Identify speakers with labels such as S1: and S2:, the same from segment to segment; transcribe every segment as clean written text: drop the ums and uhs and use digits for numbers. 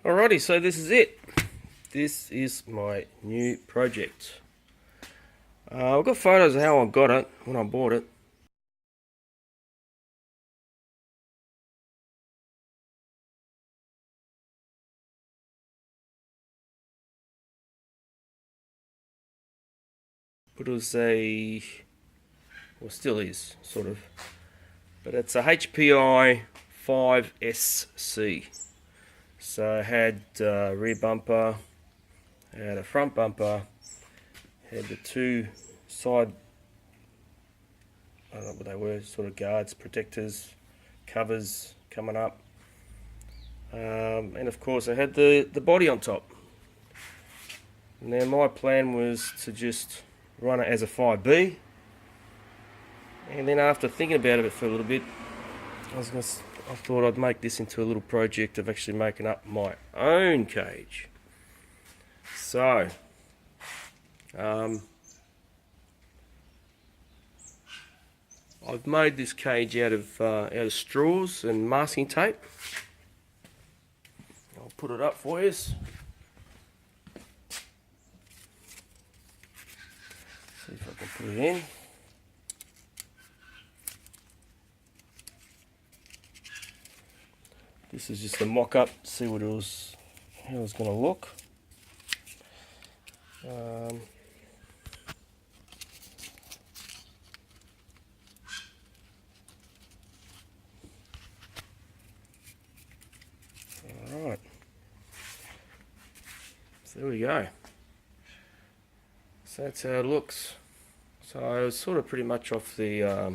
S1: Alrighty, so this is it. This is my new project. I've got photos of how I got it when I bought it. But it was well, still is, sort of. But it's a HPI 5SC. So I had a rear bumper, I had a front bumper, had the two side, I don't know what they were, sort of guards, protectors, covers coming up. And of course I had the body on top. Now my plan was to just run it as a 5B, and then after thinking about it for a little bit, I thought I'd make this into a little project of actually making up my own cage. So I've made this cage out of straws and masking tape. I'll put it up for you. See if I can put it in. This is just a mock-up, see how it was going to look. Alright, so there we go. So that's how it looks. So I was sort of pretty much off the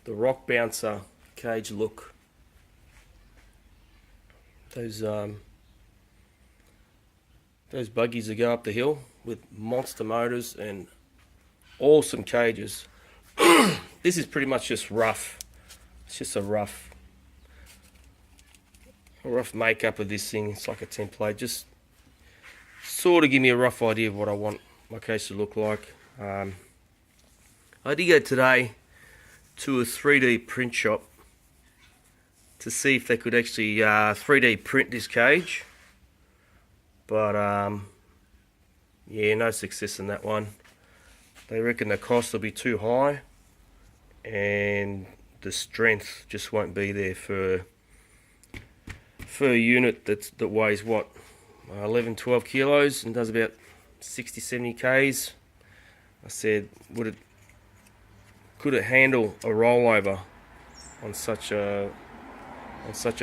S1: rock bouncer cage look. Those buggies that go up the hill with monster motors and awesome cages. This is pretty much just rough. It's just a rough makeup of this thing. It's like a template. Just sort of give me a rough idea of what I want my cage to look like. I did go today to a 3D print shop to see if they could actually 3D print this cage, but yeah, no success in that one. They reckon the cost will be too high and the strength just won't be there for a unit that weighs what, 11-12 kilos and does about 60-70 k's. I said, could it handle a rollover on such a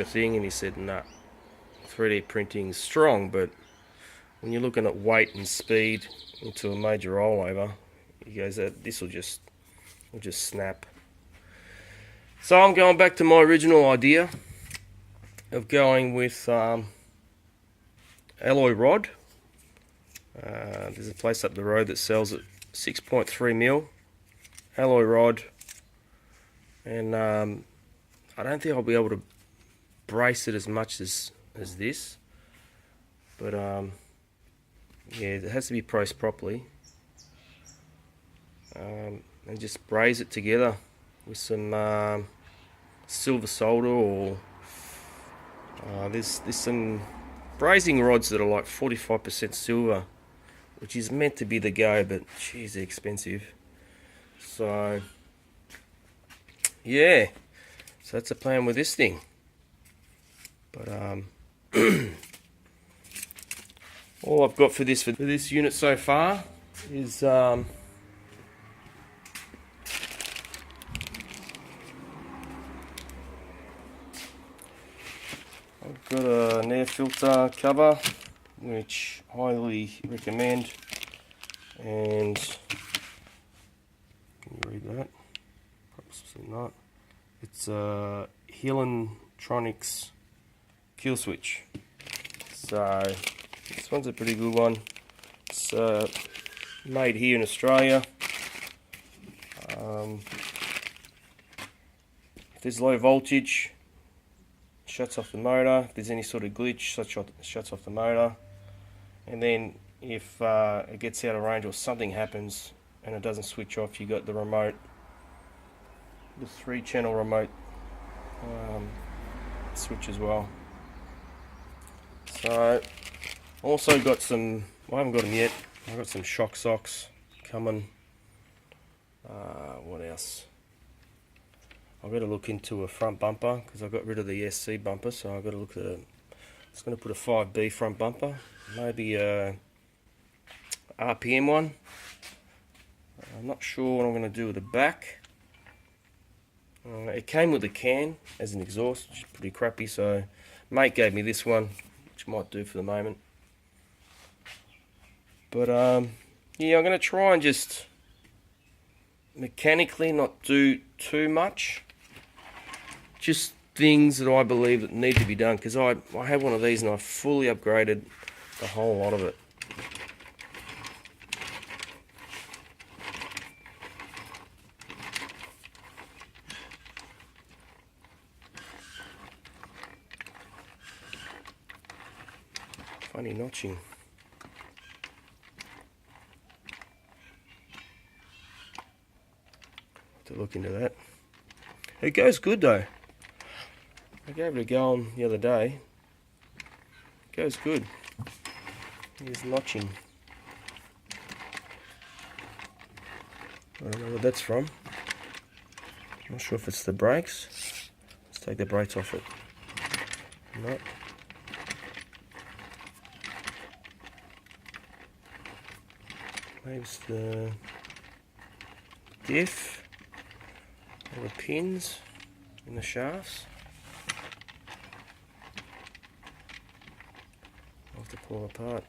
S1: thing? And he said, nah, 3D printing's strong, but when you're looking at weight and speed into a major rollover, he goes, this will just snap. So I'm going back to my original idea of going with alloy rod. There's a place up the road that sells it 6.3mm alloy rod, and I don't think I'll be able to brace it as much as this, but yeah, it has to be priced properly, and just braze it together with some silver solder, or there's some brazing rods that are like 45% silver, which is meant to be the go, but geez, they're expensive. So yeah, so that's the plan with this thing. But all I've got for this unit so far is I've got an air filter cover, which I highly recommend, and can you read that? Probably not. It's a Tronics kill switch. So this one's a pretty good one. It's made here in Australia. If there's low voltage, shuts off the motor. If there's any sort of glitch, shuts off the motor. And then if it gets out of range or something happens and it doesn't switch off, you got the remote, the 3-channel remote switch as well. So also got some, I haven't got them yet, I've got some shock socks coming. What else? I've got to look into a front bumper because I got rid of the SC bumper, so I've got to look at a, it's going to put a 5B front bumper, maybe a RPM one. I'm not sure what I'm going to do with the back. It came with a can as an exhaust, which is pretty crappy, so mate gave me this one, which might do for the moment. But yeah, I'm going to try and just mechanically not do too much. Just things that I believe that need to be done, because I had one of these and I fully upgraded the whole lot of it. Funny notching. To look into that. It goes good though. I gave it a go on the other day. It goes good. Here's notching. I don't know what that's from. Not sure if it's the brakes. Let's take the brakes off it. No. Maybe it's the diff. All the pins in the shafts. I'll have to pull it apart.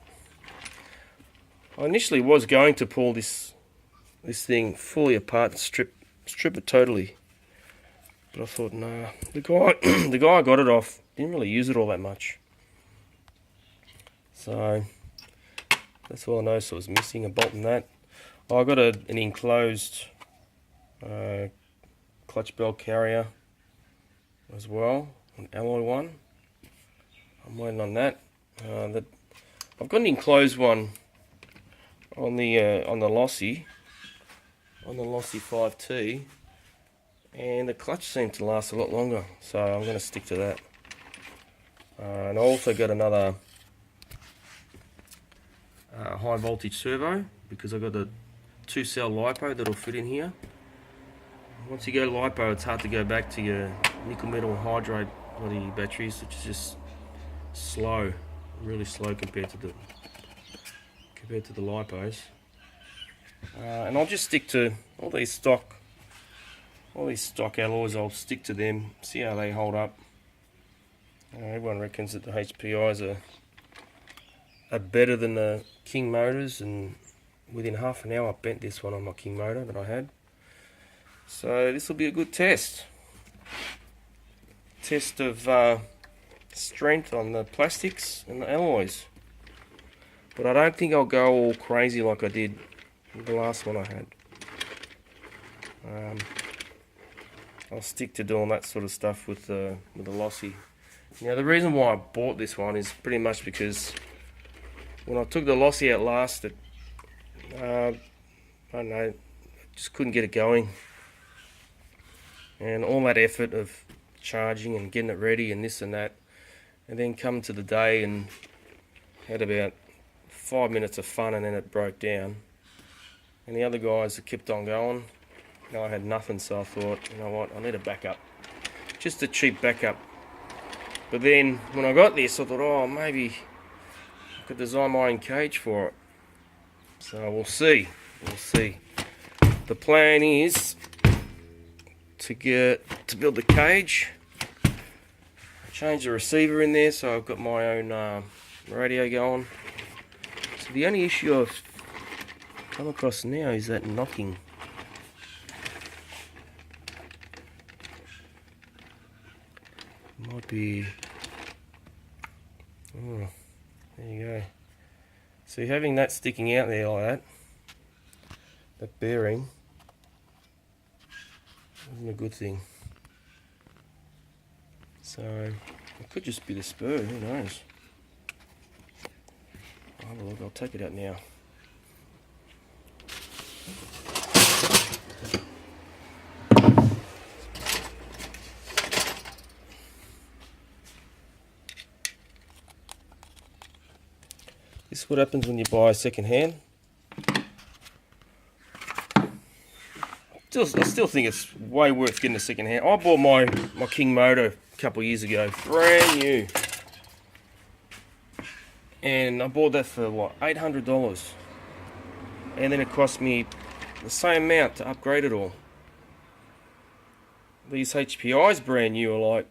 S1: I initially was going to pull this thing fully apart and strip it totally, but I thought, nah. The guy I got it off didn't really use it all that much, so that's all I know. So I was missing a bolt in that. I got an enclosed clutch bell carrier as well, an alloy one. I'm waiting on that. I've got an enclosed one on the Lossy 5T, and the clutch seemed to last a lot longer, so I'm going to stick to that. And I also got another high voltage servo, because I've got a 2-cell LiPo that'll fit in here. Once you go LiPo, it's hard to go back to your nickel metal hydride bloody batteries, which is just slow, really slow compared to the LiPos. And I'll just stick to all these stock alloys. I'll stick to them, see how they hold up. Everyone reckons that the HPIs are better than the King motors, and within half an hour I bent this one on my King motor that I had. So this will be a good test of strength on the plastics and the alloys. But I don't think I'll go all crazy like I did with the last one I had. I'll stick to doing that sort of stuff with the Lossy. Now the reason why I bought this one is pretty much because when I took the Lossy out last, I don't know, just couldn't get it going. And all that effort of charging and getting it ready and this and that, and then come to the day and had about 5 minutes of fun, and then it broke down. And the other guys that kept on going, I had nothing, so I thought, you know what, I need a backup. Just a cheap backup. But then when I got this, I thought, oh, maybe I could design my own cage for it. So we'll see. The plan is to build the cage, change the receiver in there, so I've got my own radio going. So the only issue I've come across now is that knocking. Might be, oh, there you go. So having that sticking out there like that bearing, isn't a good thing. So it could just be the spur, who knows. I'll have a look, I'll take it out now. This is what happens when you buy second hand. I still think it's way worth getting a second hand. I bought my King motor a couple of years ago, brand new. And I bought that for what, $800. And then it cost me the same amount to upgrade it all. These HPIs brand new are like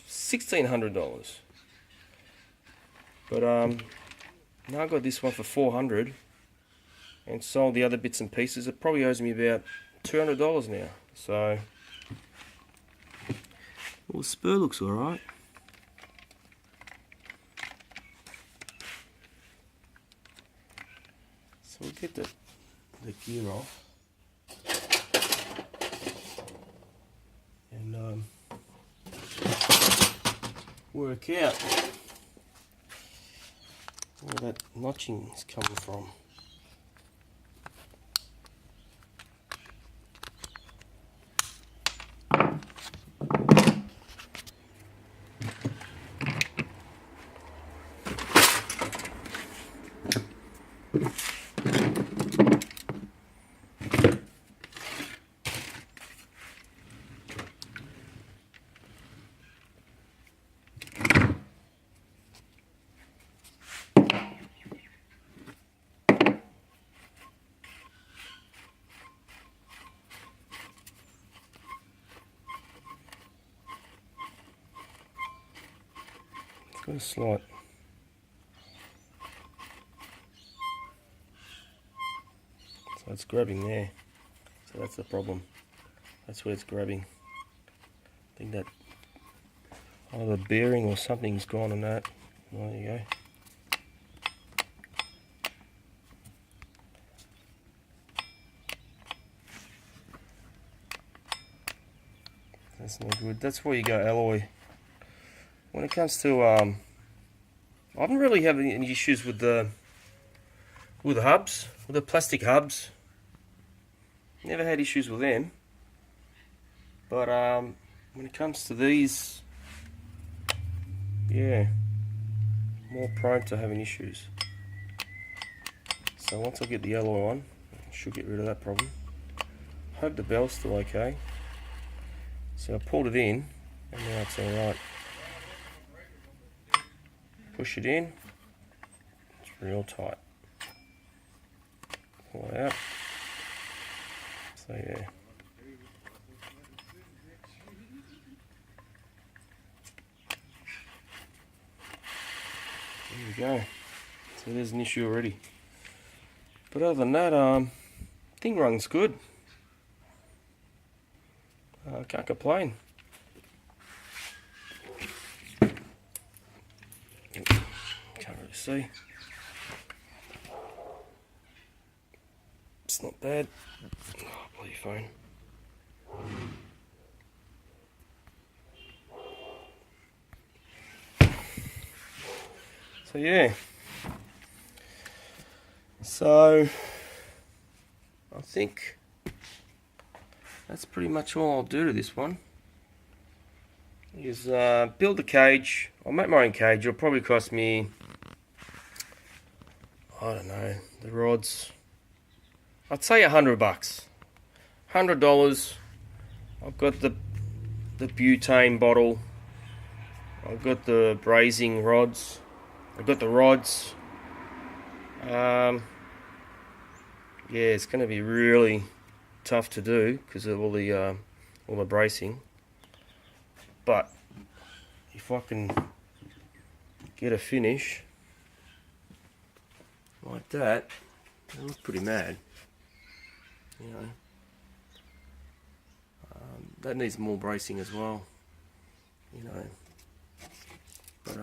S1: $1,600. But now I got this one for $400 and sold the other bits and pieces. It probably owes me about $200 now. So, well, the spur looks alright. So we'll get the gear off. And work out where that notching is coming from. Got a slot. So it's grabbing there. So that's the problem. That's where it's grabbing. I think that either bearing or something's gone on that. Well, there you go. That's not good. That's where you go alloy. When it comes to, I haven't really had any issues with the hubs, with the plastic hubs. Never had issues with them. But when it comes to these, yeah, more prone to having issues. So once I get the alloy on, I should get rid of that problem. Hope the bell's still okay. So I pulled it in, and now it's alright. Push it in, it's real tight. Pull it out. So yeah. There we go. So there's an issue already. But other than that, thing runs good. Can't complain. Can't really see. It's not bad. Oh, bloody phone. So yeah. So I think that's pretty much all I'll do to this one. Is build the cage. I'll make my own cage. It'll probably cost me, I don't know, the rods, I'd say $100. $100. I've got the butane bottle. I've got the brazing rods. I've got the rods. Yeah, it's going to be really tough to do because of all the bracing. But if I can get a finish like that, it looks pretty mad, you know. That needs more bracing as well, you know. But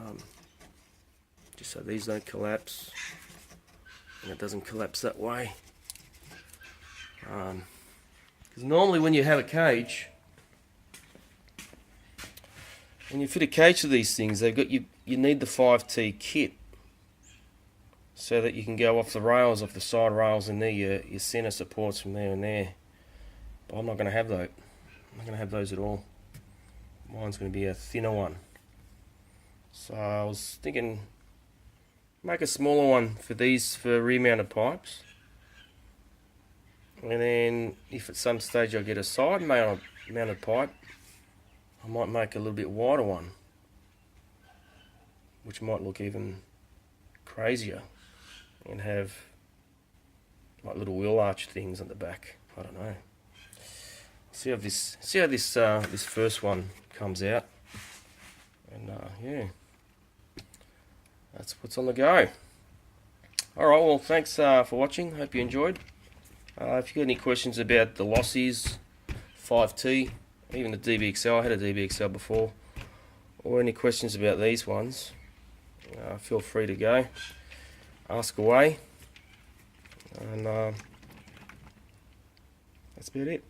S1: just so these don't collapse, and it doesn't collapse that way. Because normally when you have a cage, when you fit a cage to these things, they've got you need the 5T kit so that you can go off the rails, off the side rails, and there your center supports from there and there. But I'm not going to have those. I'm not going to have those at all. Mine's going to be a thinner one. So I was thinking make a smaller one for these for rear-mounted pipes. And then if at some stage I get a side mounted pipe, I might make a little bit wider one, which might look even crazier, and have like little wheel arch things at the back. I don't know. See how this first one comes out, and yeah, that's what's on the go. All right, well, thanks for watching. Hope you enjoyed. If you got any questions about the Lossies, 5T, even the DBXL, I had a DBXL before, or any questions about these ones, feel free to go, ask away, and that's about it.